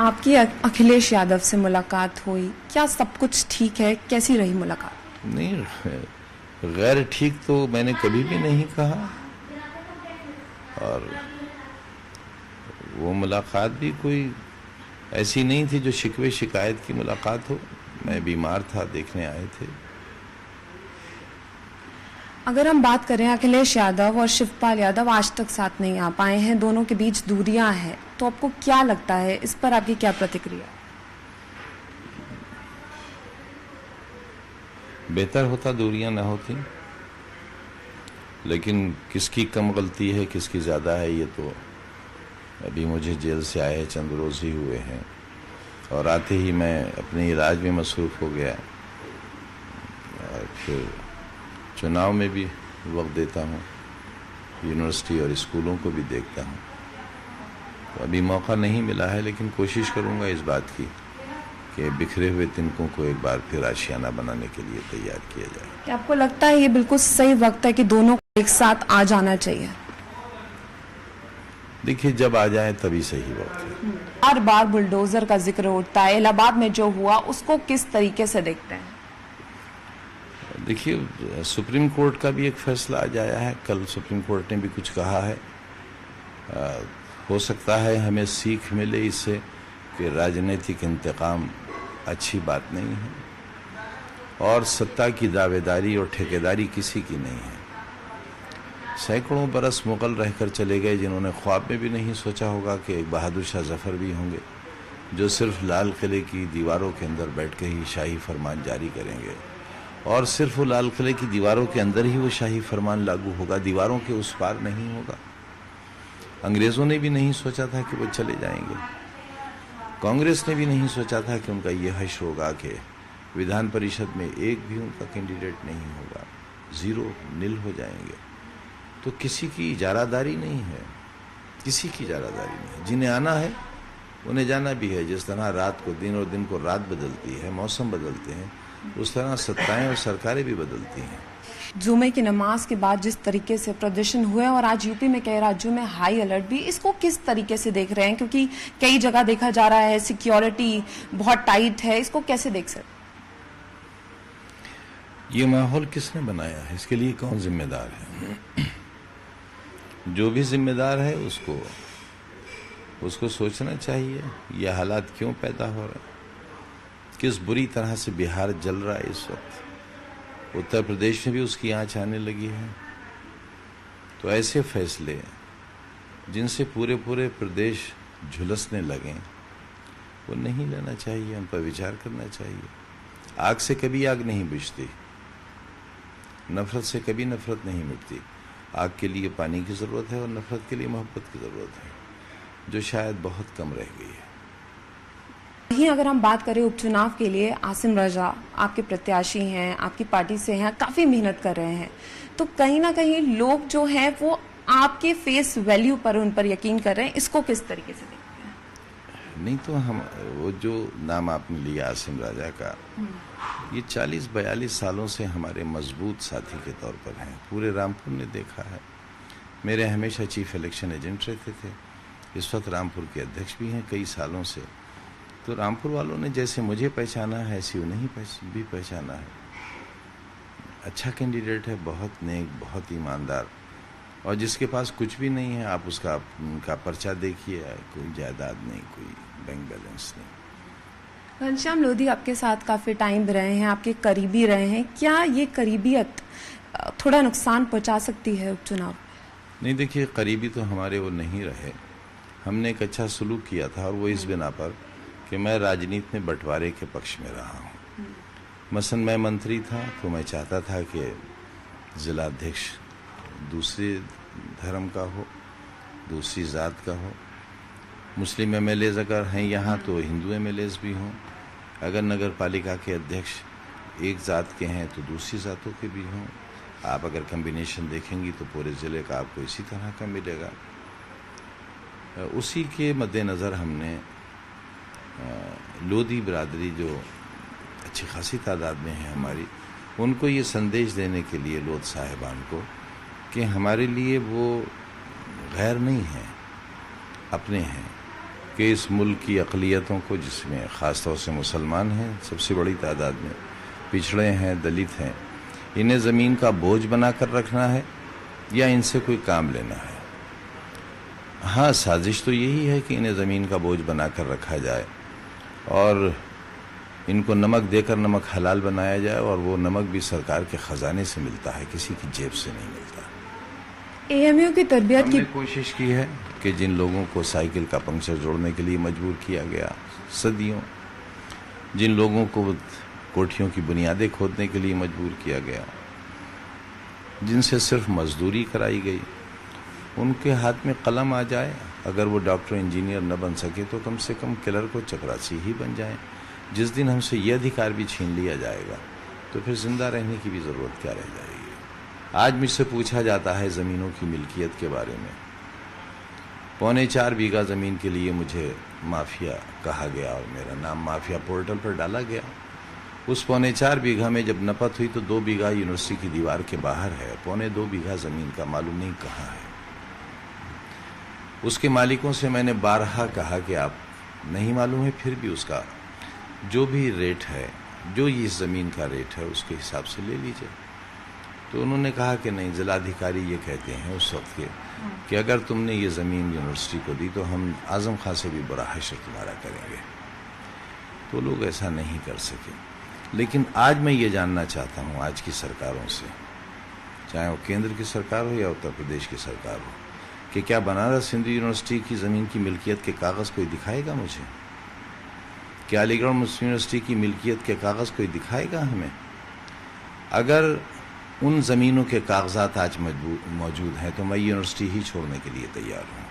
आपकी अखिलेश यादव से मुलाकात हुई, क्या सब कुछ ठीक है? कैसी रही मुलाकात? नहीं, गैर ठीक तो मैंने कभी भी नहीं कहा, और वो मुलाकात भी कोई ऐसी नहीं थी जो शिकवे शिकायत की मुलाकात हो। मैं बीमार था, देखने आए थे। अगर हम बात करें, अखिलेश यादव और शिवपाल यादव आज तक साथ नहीं आ पाए हैं, दोनों के बीच दूरियां हैं, तो आपको क्या लगता है, इस पर आपकी क्या प्रतिक्रिया? बेहतर होता दूरियां ना होती, लेकिन किसकी कम गलती है किसकी ज़्यादा है, ये तो अभी मुझे जेल से आए चंद रोज़ ही हुए हैं, और आते ही मैं अपने इलाज में मसरूफ़ हो गया, और फिर चुनाव में भी वक्त देता हूँ, यूनिवर्सिटी और स्कूलों को भी देखता हूँ। तो अभी मौका नहीं मिला है, लेकिन कोशिश करूँगा इस बात की कि बिखरे हुए तिनकों को एक बार फिर आशियाना बनाने के लिए तैयार किया जाए। क्या आपको लगता है ये बिल्कुल सही वक्त है कि दोनों को एक साथ आ जाना चाहिए? देखिए, जब आ जाए तभी सही वक्त है। बार बार बुलडोजर का जिक्र उठता है, इलाहाबाद में जो हुआ उसको किस तरीके से देखते हैं? देखिए, सुप्रीम कोर्ट का भी एक फैसला आज आया है, कल सुप्रीम कोर्ट ने भी कुछ कहा है। हो सकता है हमें सीख मिले इससे कि राजनीतिक इंतकाम अच्छी बात नहीं है, और सत्ता की दावेदारी और ठेकेदारी किसी की नहीं है। सैकड़ों बरस मुगल रहकर चले गए, जिन्होंने ख्वाब में भी नहीं सोचा होगा कि एक बहादुर शाह जफर भी होंगे जो सिर्फ लाल किले की दीवारों के अंदर बैठ के ही शाही फरमान जारी करेंगे, और सिर्फ वो लाल किले की दीवारों के अंदर ही वो शाही फरमान लागू होगा, दीवारों के उस पार नहीं होगा। अंग्रेज़ों ने भी नहीं सोचा था कि वो चले जाएंगे, कांग्रेस ने भी नहीं सोचा था कि उनका ये हश्र होगा कि विधान परिषद में एक भी उनका कैंडिडेट नहीं होगा, ज़ीरो नील हो जाएंगे। तो किसी की इजारादारी नहीं है, किसी की इजारादारी नहीं। जिन्हें आना है उन्हें जाना भी है। जिस तरह रात को दिन और दिन को रात बदलती है, मौसम बदलते हैं, उस तरह सत्ताएं और सरकारें भी बदलती हैं। जुमे की नमाज के बाद जिस तरीके से प्रदर्शन हुए, और आज यूपी में कई राज्यों में हाई अलर्ट भी, इसको किस तरीके से देख रहे हैं? क्योंकि कई जगह देखा जा रहा है सिक्योरिटी बहुत टाइट है, इसको कैसे देख सकते? ये माहौल किसने बनाया है, इसके लिए कौन जिम्मेदार है? जो भी जिम्मेदार है उसको सोचना चाहिए ये हालात क्यों पैदा हो रहे हैं, किस बुरी तरह से बिहार जल रहा है इस वक्त, उत्तर प्रदेश में भी उसकी आंच आने लगी है। तो ऐसे फैसले जिनसे पूरे पूरे प्रदेश झुलसने लगे, वो नहीं लेना चाहिए, उन पर विचार करना चाहिए। आग से कभी आग नहीं बुझती, नफरत से कभी नफरत नहीं मिटती। आग के लिए पानी की ज़रूरत है और नफरत के लिए मोहब्बत की ज़रूरत है, जो शायद बहुत कम रह गई है। वहीं अगर हम बात करें उपचुनाव के लिए, आसिम रजा आपके प्रत्याशी हैं, आपकी पार्टी से हैं, काफ़ी मेहनत कर रहे हैं, तो कहीं ना कहीं लोग जो हैं वो आपके फेस वैल्यू पर, उन पर यकीन कर रहे हैं, इसको किस तरीके से देखते हैं? नहीं तो हम, वो जो नाम आपने लिया आसिम राजा का, ये 40-42 सालों से हमारे मजबूत साथी के तौर पर हैं। पूरे रामपुर ने देखा है, मेरे हमेशा चीफ इलेक्शन एजेंट रहते थे, इस वक्त रामपुर के अध्यक्ष भी हैं कई सालों से। तो रामपुर वालों ने जैसे मुझे पहचाना है, ऐसे उन्हें भी पहचाना है। अच्छा कैंडिडेट है, बहुत नेक, बहुत ईमानदार, और जिसके पास कुछ भी नहीं है, आप उनका पर्चा देखिए, कोई जायदाद नहीं, कोई बैंक बैलेंस नहीं। घनश्याम लोधी आपके साथ काफ़ी टाइम रहे हैं, आपके करीबी रहे हैं, क्या ये करीबियत थोड़ा नुकसान पहुंचा सकती है उपचुनाव? नहीं, देखिए, करीबी तो हमारे वो नहीं रहे। हमने एक अच्छा सलूक किया था, और वो इस बिना पर कि मैं राजनीति में बंटवारे के पक्ष में रहा हूँ। मसलन मैं मंत्री था तो मैं चाहता था कि जिलाध्यक्ष दूसरे धर्म का हो, दूसरी जात का हो। मुस्लिम एमएलएज अगर हैं यहाँ तो हिंदू एमएलएज भी हों। अगर नगर पालिका के अध्यक्ष एक जात के हैं तो दूसरी जातों के भी हों। आप अगर कम्बिनेशन देखेंगी तो पूरे ज़िले का आपको इसी तरह का मिलेगा। उसी के मद्देनज़र हमने लोधी बिरादरी, जो अच्छी खासी तादाद में है हमारी, उनको ये संदेश देने के लिए, लोध साहिबान को, कि हमारे लिए वो गैर नहीं हैं, अपने हैं। कि इस मुल्क की अक़लियतों को, जिसमें ख़ास तौर से मुसलमान हैं सबसे बड़ी तादाद में, पिछड़े हैं, दलित हैं, इन्हें ज़मीन का बोझ बना कर रखना है या इनसे कोई काम लेना है। हाँ, साजिश तो यही है कि इन्हें ज़मीन का बोझ बना कर रखा जाए और इनको नमक देकर नमक हलाल बनाया जाए, और वो नमक भी सरकार के ख़जाने से मिलता है, किसी की जेब से नहीं मिलता। एएमयू की तरबियत की कोशिश की है कि जिन लोगों को साइकिल का पंक्चर जोड़ने के लिए मजबूर किया गया सदियों, जिन लोगों को कोठियों की बुनियादें खोदने के लिए मजबूर किया गया, जिनसे सिर्फ मजदूरी कराई गई, उनके हाथ में कलम आ जाए। अगर वो डॉक्टर इंजीनियर न बन सके तो कम से कम क्लर्क को चपरासी ही बन जाए। जिस दिन हमसे ये अधिकार भी छीन लिया जाएगा तो फिर जिंदा रहने की भी ज़रूरत क्या रह जाएगी। आज मुझसे पूछा जाता है ज़मीनों की मिल्कियत के बारे में। 4.25 बीघा ज़मीन के लिए मुझे माफिया कहा गया और मेरा नाम माफिया पोर्टल पर डाला गया। उस 4.25 बीघा में जब नपत हुई तो 2 बीघा यूनिवर्सिटी की दीवार के बाहर है, 2.25 बीघा ज़मीन का मालूम नहीं कहाँ है। उसके मालिकों से मैंने बारहा कहा कि आप नहीं मालूम है, फिर भी उसका जो भी रेट है, जो इस ज़मीन का रेट है, उसके हिसाब से ले लीजिए। तो उन्होंने कहा कि नहीं, जिलाधिकारी ये कहते हैं उस वक्त के कि अगर तुमने ये ज़मीन यूनिवर्सिटी को दी तो हम आज़म खां से भी बुरा हश्र तुम्हारा करेंगे। तो लोग ऐसा नहीं कर सके। लेकिन आज मैं ये जानना चाहता हूँ आज की सरकारों से, चाहे वो केंद्र की सरकार हो या उत्तर प्रदेश की सरकार हो, कि क्या बनारस हिंदू यूनिवर्सिटी की ज़मीन की मिल्कियत के कागज़ कोई दिखाएगा मुझे? क्या अलीगढ़ मुस्लिम यूनिवर्सिटी की मिल्कियत के कागज़ कोई दिखाएगा हमें? अगर उन ज़मीनों के कागजात आज मौजूद हैं तो मैं यूनिवर्सिटी ही छोड़ने के लिए तैयार हूँ।